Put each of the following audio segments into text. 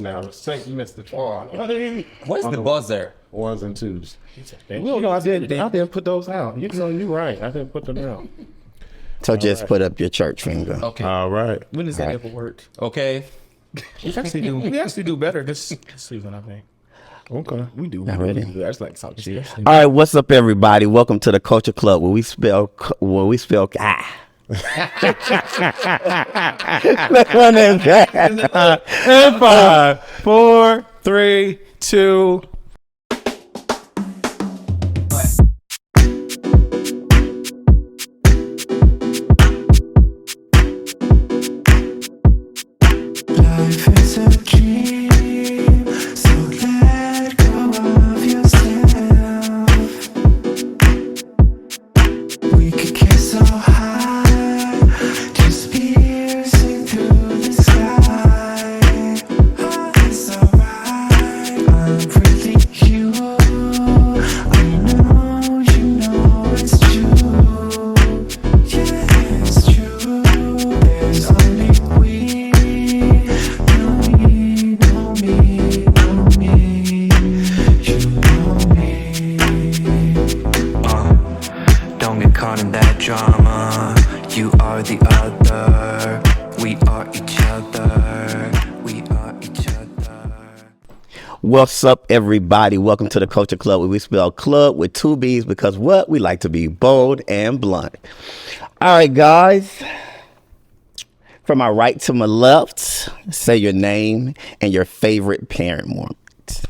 Now, the second missed the bar. What's the buzzer? Ones and twos. Well, no, I didn't put those out. You know, you're right. I didn't put them out. So just put up your church finger. Okay. All right. When does that ever work? Okay. We actually do better this season, I think. Okay. We do. Not ready. That's like talk shit. All right, what's up, everybody? Welcome to the Culture Club, where we spell And 5, 4, 3, 2. Life is a dream, so let go of yourself. We could kiss so high, just piercing through the sky. It's alright, I'm really you. I know you know it's true. Yeah, it's true. There's only we. Don't get caught in that drama. You are the other. We are each other. We are each other. What's up, everybody? Welcome to the Culture Club, where we spell club with 2 B's because what? We like to be bold and blunt. All right, guys. From my right to my left, say your name and your favorite parent moment.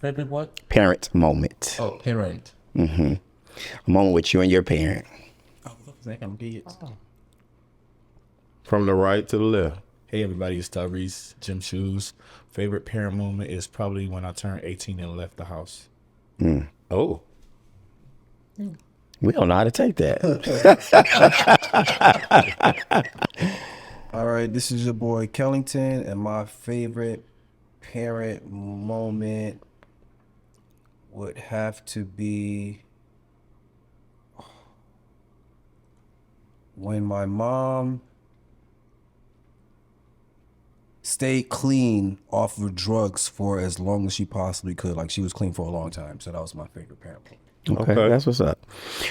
Favorite what? Parent moment. Oh, parent. A moment with you and your parent. Oh, like I'm kids. From the right to the left. Hey everybody, it's Tyrese, Gym Shoes. Favorite parent moment is probably when I turned 18 and left the house. Oh. We don't know how to take that. All right, this is your boy Kellington, and my favorite parent moment would have to be when my mom stayed clean off of drugs for as long as she possibly could. Like, she was clean for a long time, so that was my favorite parent moment. Okay, that's what's up.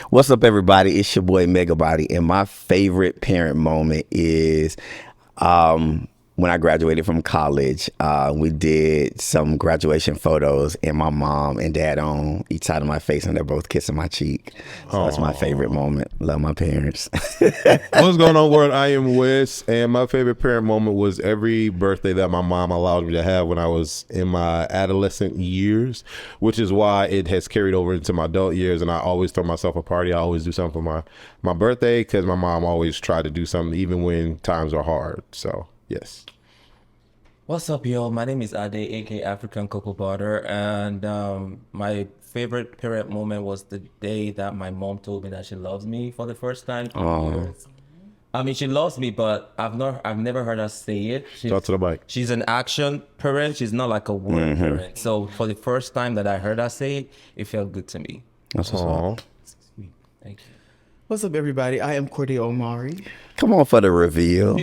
What's up, everybody? It's your boy Megabody, and my favorite parent moment is when I graduated from college. We did some graduation photos, and my mom and dad on each side of my face, and they're both kissing my cheek. So that's my favorite moment. Love my parents. What's going on, world? I am Wes, and my favorite parent moment was every birthday that my mom allowed me to have when I was in my adolescent years, which is why it has carried over into my adult years. And I always throw myself a party. I always do something for my birthday because my mom always tried to do something even when times are hard. So, yes. What's up, y'all? My name is Ade, aka African Cocoa Butter, and my favorite parent moment was the day that my mom told me that she loves me for the first time. I mean, she loves me, but I've never heard her say it. Talk to the mic. She's an action parent. She's not like a word parent. So for the first time that I heard her say it, it felt good to me. That's what's up. Sweet. Thank you. What's up, everybody? I am Corday Omari. Come on for the reveal.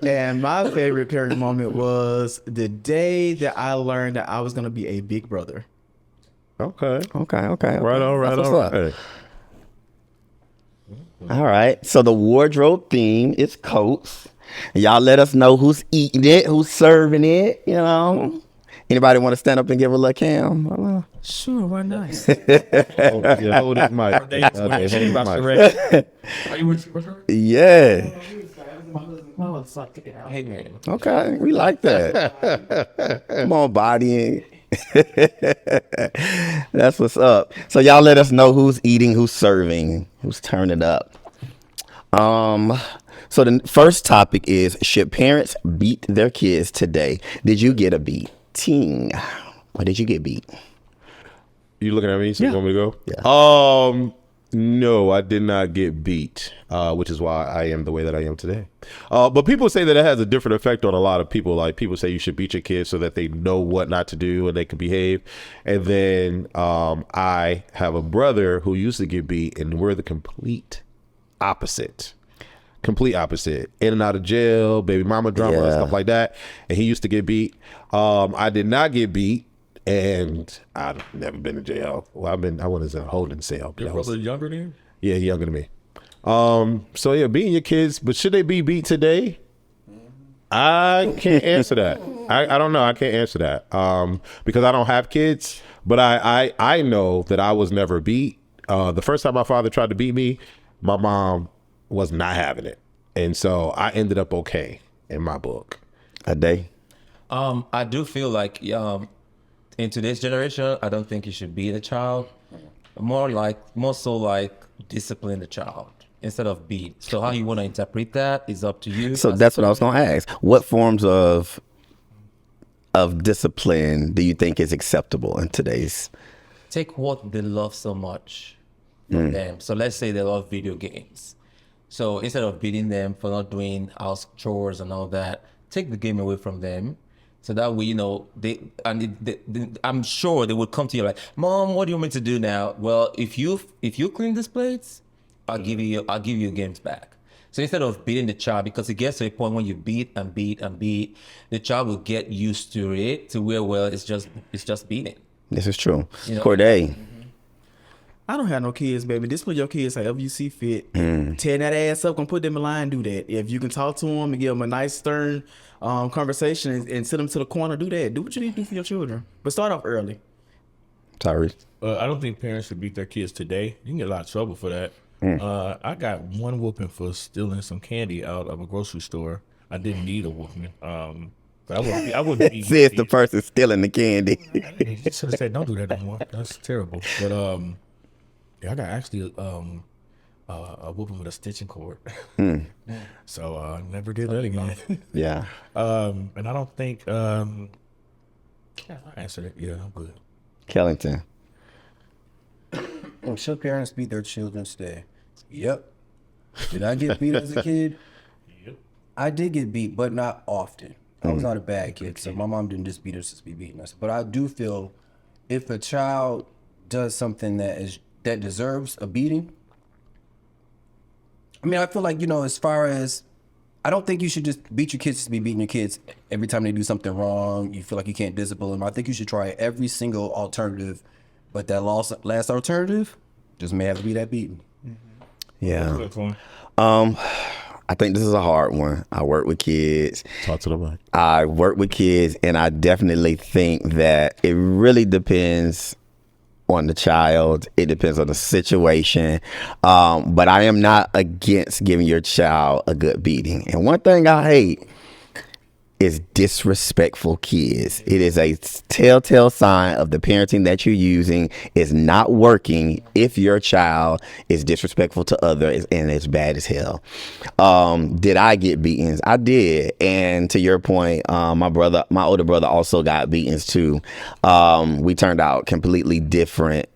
And my favorite parent moment was the day that I learned that I was going to be a big brother. Okay. Okay. Right on, right That's on. what's up. Hey. All right. So the wardrobe theme is coats. Y'all let us know who's eating it, who's serving it, you know. Anybody want to stand up and give a little cam? Sure, why not? Oh, yeah, hold this mic. Okay, hold this mic. Yeah. Hey, man. Okay. We like that. Come on, bodying. That's what's up. So y'all let us know who's eating, who's serving, who's turning up. So the first topic is, should parents beat their kids today? Did you get a beating? Or did you get beat? You looking at me? So you want me to go? Yeah. No, I did not get beat, which is why I am the way that I am today. But people say that it has a different effect on a lot of people. Like, people say you should beat your kids so that they know what not to do and they can behave. And then I have a brother who used to get beat, and we're the complete opposite. complete opposite. In and out of jail, baby mama drama, and stuff like that. And he used to get beat. I did not get beat, and I've never been to jail. Well, I was in a holding cell. Your brother younger than you? Yeah, he younger than me. So yeah, beating your kids, but should they be beat today? I can't answer that. I don't know. I can't answer that because I don't have kids. But I know that I was never beat. The first time my father tried to beat me, my mom was not having it, and so I ended up okay in my book. A day. I do feel like in today's generation, I don't think you should beat a child. More so like discipline the child instead of beat. So how you want to interpret that is up to you. So that's what I was going to ask. What forms of discipline do you think is acceptable in today's? Take what they love so much from them. So let's say they love video games. So instead of beating them for not doing house chores and all that, take the game away from them. So that way, I'm sure they would come to you like, Mom, what do you want me to do now? Well, if you clean these plates, I'll give you games back. So instead of beating the child, because it gets to a point when you beat and beat and beat, the child will get used to it to where, well, it's just beating. This is true. Corday. I don't have no kids, baby. Discipline your kids however you see fit. Tear that ass up and put them in line, do that. If you can talk to them and give them a nice stern conversation and sit them to the corner, do that. Do what you need to do for your children. But start off early. Tyrese. I don't think parents should beat their kids today. You can get a lot of trouble for that. I got one whooping for stealing some candy out of a grocery store. I didn't need a whooping. I wouldn't be. See, it's the person stealing the candy. You should have said, don't do that anymore. That's terrible. But I got actually a whooping with a stitching cord. So I never did that again. Yeah. And I don't think I answered it. Yeah, I'm good. Kellington. Should parents beat their children today? Yep. Did I get beat as a kid? Yep. I did get beat, but not often. I was not a bad kid, so my mom didn't just beat us to be beating us. But I do feel if a child does something that deserves a beating, I mean, I feel like, as far as, I don't think you should just beat your kids to be beating your kids every time they do something wrong. You feel like you can't discipline them. I think you should try every single alternative, but that last alternative just may have to be that beating. Yeah. I think this is a hard one. I work with kids. Talk to the mic. I work with kids, and I definitely think that it really depends on the child. It depends on the situation. But I am not against giving your child a good beating. And one thing I hate is disrespectful kids. It is a telltale sign of the parenting that you're using is not working if your child is disrespectful to others and it's bad as hell. Did I get beatings? I did. And to your point, my older brother also got beatings too. We turned out completely different.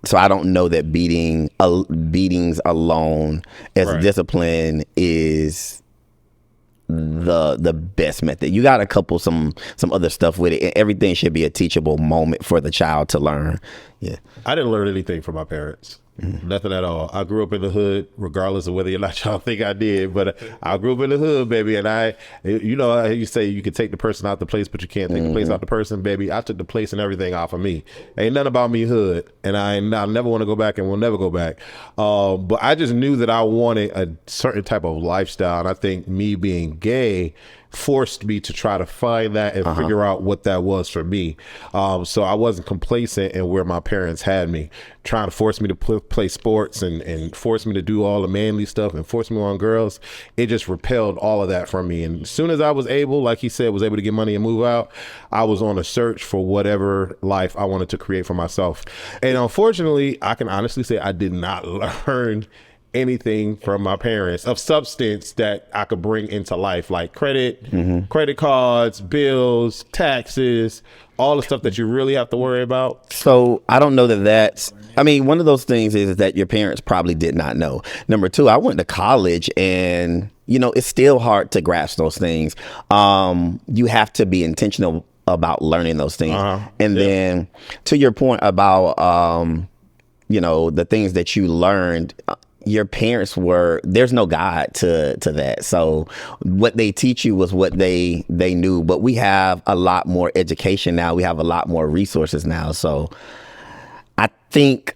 So I don't know that beatings alone as discipline is the best method. You got to couple some other stuff with it, and everything should be a teachable moment for the child to learn. Yeah, I didn't learn anything from my parents. Nothing at all. I grew up in the hood, regardless of whether or not y'all think I did, but I grew up in the hood, baby. And you say you can take the person out the place, but you can't take the place out the person, baby. I took the place and everything off of me. Ain't nothing about me hood, and I never want to go back and will never go back. But I just knew that I wanted a certain type of lifestyle, and I think me being gay forced me to try to find that and figure out what that was for me. So I wasn't complacent in where my parents had me, trying to force me to play sports and force me to do all the manly stuff and force me on girls. It just repelled all of that from me. And as soon as I was able, like he said, was able to get money and move out, I was on a search for whatever life I wanted to create for myself. And unfortunately, I can honestly say I did not learn anything from my parents of substance that I could bring into life, like credit cards, bills, taxes, all the stuff that you really have to worry about. So I don't know that's, I mean, one of those things is that your parents probably did not know. Number two, I went to college and, it's still hard to grasp those things. You have to be intentional about learning those things. And then to your point about, the things that you learned, your parents were, there's no guide to that. So what they teach you was what they knew. But we have a lot more education now. We have a lot more resources now. So I think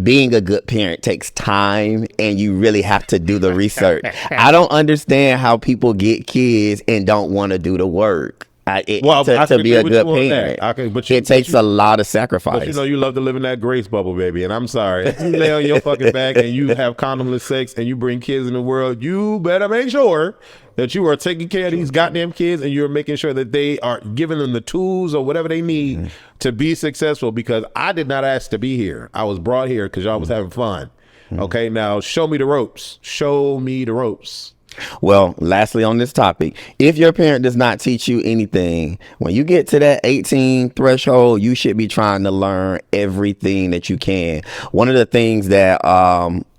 being a good parent takes time, and you really have to do the research. I don't understand how people get kids and don't want to do the work. I To can be agree a with good you on parent, that. it takes a lot of sacrifice. But you know, you love to live in that grace bubble, baby. And I'm sorry, if you lay on your fucking back and you have condomless sex and you bring kids in the world, you better make sure that you are taking care of these goddamn kids, and you're making sure that they are giving them the tools or whatever they need to be successful. Because I did not ask to be here. I was brought here because y'all was having fun. Okay, now show me the ropes. Show me the ropes. Well, lastly on this topic, if your parent does not teach you anything, when you get to that 18 threshold, you should be trying to learn everything that you can. One of the things that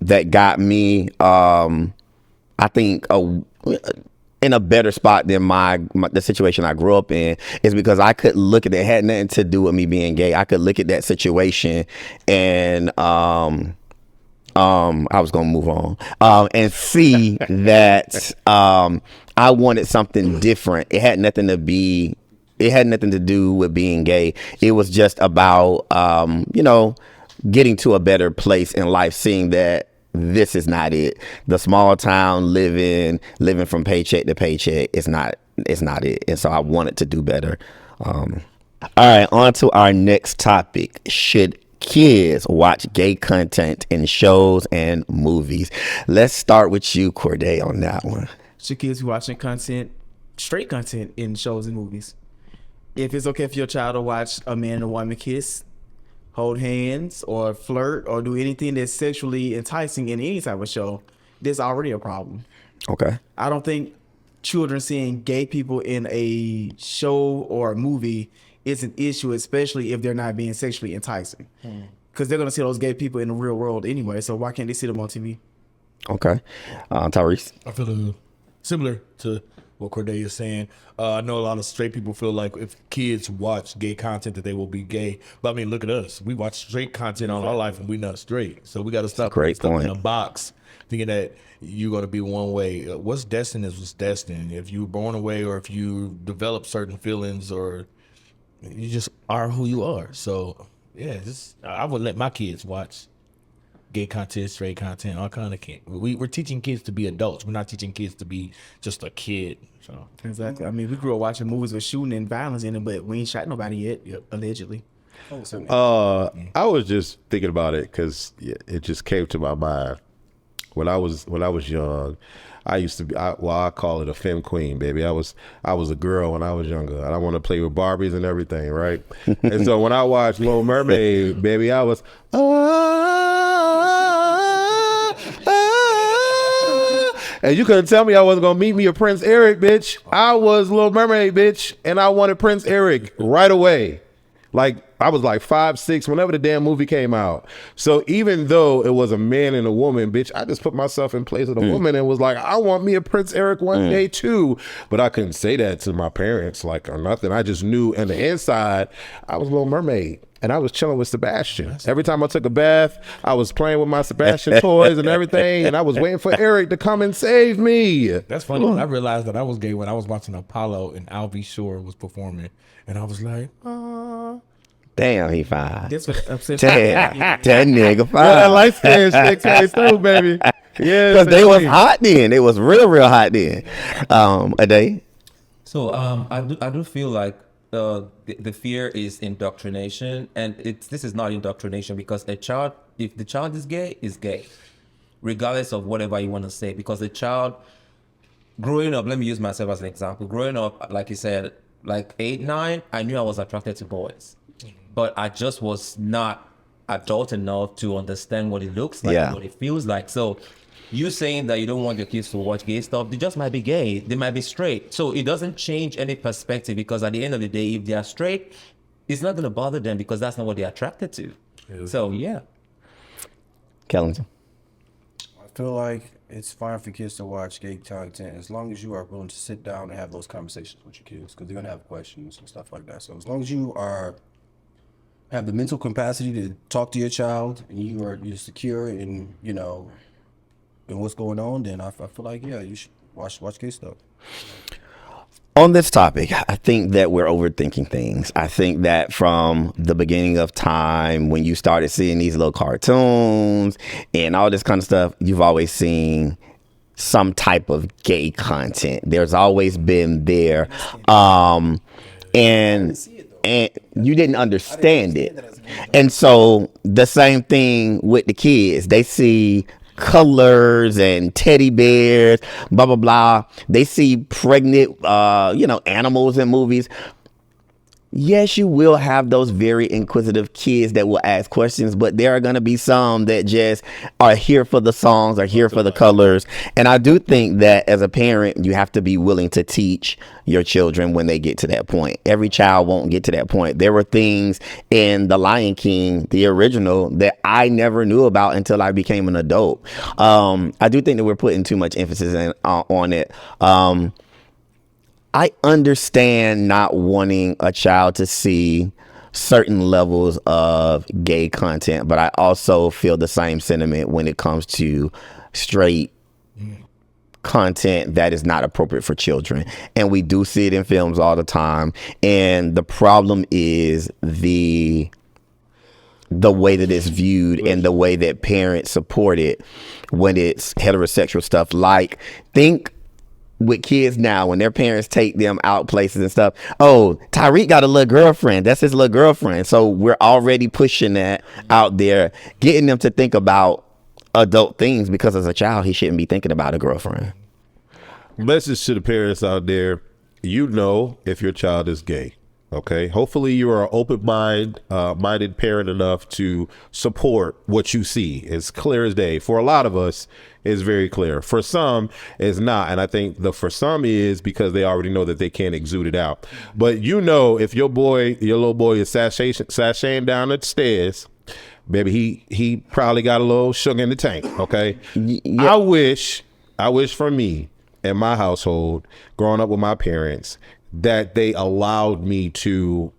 that got me, I think, in a better spot than the situation I grew up in, is because I could look at it. It had nothing to do with me being gay. I could look at that situation and I was gonna move on and see that I wanted something different. It had nothing to do with being gay. It was just about getting to a better place in life, seeing that this is not it. The small town living from paycheck to paycheck is not it. And so I wanted to do better. All right, on to our next topic. Should kids watch gay content in shows and movies? Let's start with you, Corday, on that one. Should kids be watching straight content in shows and movies? If it's okay for your child to watch a man and a woman kiss, hold hands, or flirt, or do anything that's sexually enticing in any type of show, there's already a problem. Okay. I don't think children seeing gay people in a show or a movie is an issue, especially if they're not being sexually enticing. Because they're going to see those gay people in the real world anyway, so why can't they see them on TV? Okay. Tyrese? I feel similar to what Corday is saying. I know a lot of straight people feel like if kids watch gay content that they will be gay. But I mean, look at us. We watch straight content all our life and we're not straight. So we got to stop Great stuff point. in a box thinking that you're going to be one way. What's destined is what's destined. If you're born away, or if you develop certain feelings, or you just are who you are. So yeah, I would let my kids watch gay content, straight content, all kind of kids. We're teaching kids to be adults. We're not teaching kids to be just a kid. So Exactly. I mean, we grew up watching movies with shooting and violence in it, but we ain't shot nobody yet, allegedly. I was just thinking about it because it just came to my mind. When I was young, I used to be, I call it a femme queen, baby. I was a girl when I was younger. I want to play with Barbies and everything, right? And so when I watched Little Mermaid, baby, I was, and you couldn't tell me I wasn't gonna meet me a Prince Eric, bitch. I was Little Mermaid, bitch, and I wanted Prince Eric right away. Like, I was like 5, 6, whenever the damn movie came out. So even though it was a man and a woman, bitch, I just put myself in place of the woman and was like, I want me a Prince Eric one day too. But I couldn't say that to my parents, like, or nothing. I just knew on the inside, I was Little Mermaid. And I was chilling with Sebastian. Every time I took a bath, I was playing with my Sebastian toys and everything. And I was waiting for Eric to come and save me. that's funny. I realized that I was gay when I was watching Apollo and Alvy Shore was performing. And I was like, Damn, he fine. That's what upset Damn, that nigga fine. Yeah, that light skin shit came through, baby. Yeah. Because they was hot then. It was real hot then. A day. So I do feel like the fear is indoctrination, and this is not indoctrination, because if the child is gay, regardless of whatever you want to say. Because the child growing up, let me use myself as an example. Growing up, like you said, like 8, 9, I knew I was attracted to boys, but I just was not adult enough to understand what it looks like, what it feels like. So you saying that you don't want your kids to watch gay stuff, they just might be gay, they might be straight. So it doesn't change any perspective, because at the end of the day, if they are straight, it's not going to bother them, because that's not what they're attracted to. So yeah. Kellington. I feel like it's fine for kids to watch gay content as long as you are willing to sit down and have those conversations with your kids, because they're going to have questions and stuff like that. So as long as you have the mental capacity to talk to your child, and you're secure in, and what's going on, then I feel like, yeah, you should watch case stuff. On this topic, I think that we're overthinking things. I think that from the beginning of time, when you started seeing these little cartoons and all this kind of stuff, you've always seen some type of gay content. There's always been there. And you didn't understand it. And so the same thing with the kids. They see colors and teddy bears, blah blah blah. They see pregnant animals in movies. Yes, you will have those very inquisitive kids that will ask questions, but there are going to be some that just are here for the songs, are here for the colors. And I do think that as a parent, you have to be willing to teach your children when they get to that point. Every child won't get to that point. There were things in The Lion King, the original, that I never knew about until I became an adult. I do think that we're putting too much emphasis on it. I understand not wanting a child to see certain levels of gay content, but I also feel the same sentiment when it comes to straight content that is not appropriate for children. And we do see it in films all the time. And the problem is the way that it's viewed and the way that parents support it when it's heterosexual stuff. Like, think with kids now, when their parents take them out places and stuff, oh, Tyreek got a little girlfriend, that's his little girlfriend. So we're already pushing that out there, getting them to think about adult things, because as a child he shouldn't be thinking about a girlfriend. Message to the parents out there: if your child is gay. Okay, hopefully you are an open-minded parent enough to support what you see. It's clear as day. For a lot of us, it's very clear. For some, it's not. And I think for some is because they already know that they can't exude it out. But if your little boy is sashaying down the stairs, baby, he probably got a little sugar in the tank. Okay, yeah. I wish for me in my household, growing up with my parents, that they allowed me to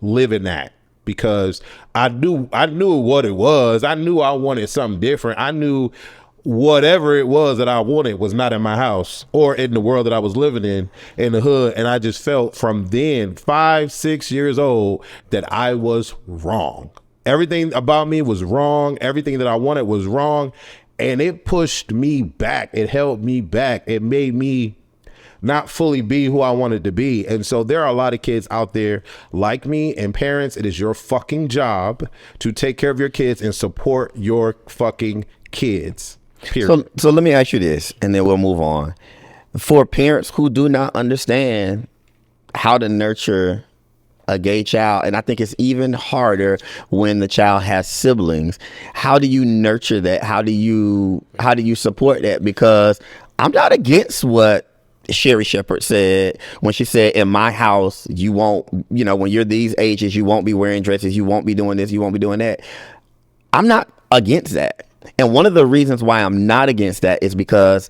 live in that, because I knew what it was. I knew I wanted something different. I knew whatever it was that I wanted was not in my house or in the world that I was living in the hood. And I just felt from then, 5-6 years old, that I was wrong. Everything about me was wrong. Everything that I wanted was wrong. And it pushed me back. It held me back. It made me not fully be who I wanted to be. And so there are a lot of kids out there like me, and parents, it is your fucking job to take care of your kids and support your fucking kids. Period. So let me ask you this, and then we'll move on. For parents who do not understand how to nurture a gay child, and I think it's even harder when the child has siblings, how do you nurture that? How do you support that? Because I'm not against what Sherry Shepherd said when she said, in my house, you won't, when you're these ages, you won't be wearing dresses, you won't be doing this, you won't be doing that. I'm not against that. And one of the reasons why I'm not against that is because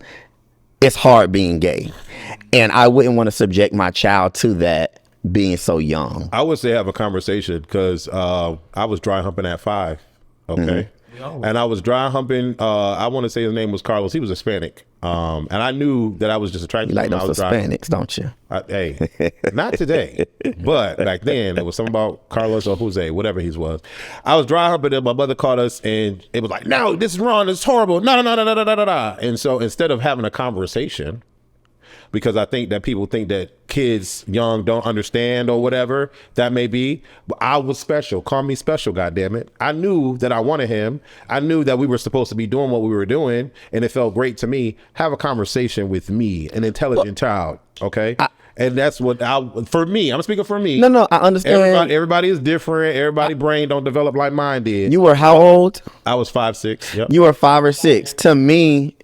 it's hard being gay. And I wouldn't want to subject my child to that being so young. I would say have a conversation, because I was dry humping at 5. Okay. Mm-hmm. And I was dry humping. I want to say his name was Carlos. He was Hispanic. And I knew that I was just attracted to him. You like those Hispanics, don't you? Hey, not today. But back then, it was something about Carlos or Jose, whatever he was. I was dry humping and my mother called us, and it was like, no, this is wrong. This is horrible. No. And so instead of having a conversation, because I think that people think that kids young don't understand or whatever that may be. But I was special. Call me special, goddammit. I knew that I wanted him. I knew that we were supposed to be doing what we were doing, and it felt great to me. Have a conversation with me, an intelligent child, okay? And that's what for me, I'm speaking for me. No, I understand. Everybody is different. Everybody's brain don't develop like mine did. You were how old? I was 5'6". Yep. You were 5 or 6. To me,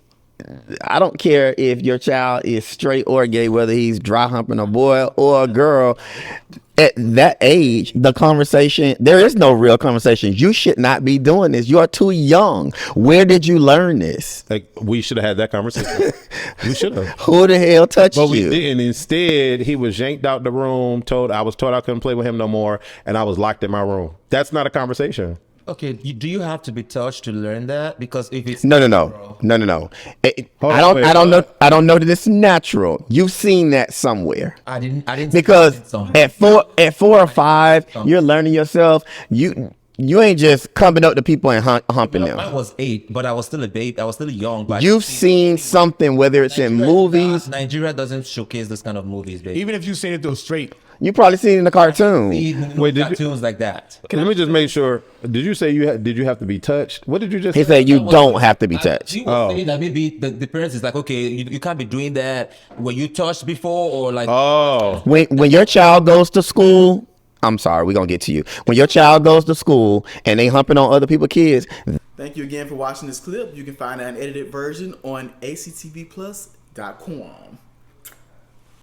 I don't care if your child is straight or gay, whether he's dry humping a boy or a girl. At that age, the conversation, there is no real conversation. You should not be doing this. You are too young. Where did you learn this? Like, we should have had that conversation. We should have. Who the hell touched you? But we didn't. Instead, he was yanked out the room, I was told I couldn't play with him no more, and I was locked in my room. That's not a conversation. Okay, do you have to be touched to learn that? Because if it's No. Hold on, I don't know that it's natural. You've seen that somewhere. I didn't Because see it somewhere. at 4 or 5, you're learning yourself. You ain't just coming up to people and humping I them. was 8, but I was still a babe. I was still young. But You've seen something, whether it's in movies. Nigeria doesn't showcase this kind of movies, baby. Even if you seen it through straight, You probably seen it in the cartoon. Wait, did you- cartoons like that. Let me just make sure. Did you say did you have to be touched? What did you just He say? said you don't have to be touched. He was saying that maybe the parents is like, okay, you can't be doing that when you touched before or like. Oh. When your child goes to school, I'm sorry, we're gonna get to you. When your child goes to school and they humping on other people's kids, Thank you again for watching this clip. You can find an unedited version on ACTVPLUS.com.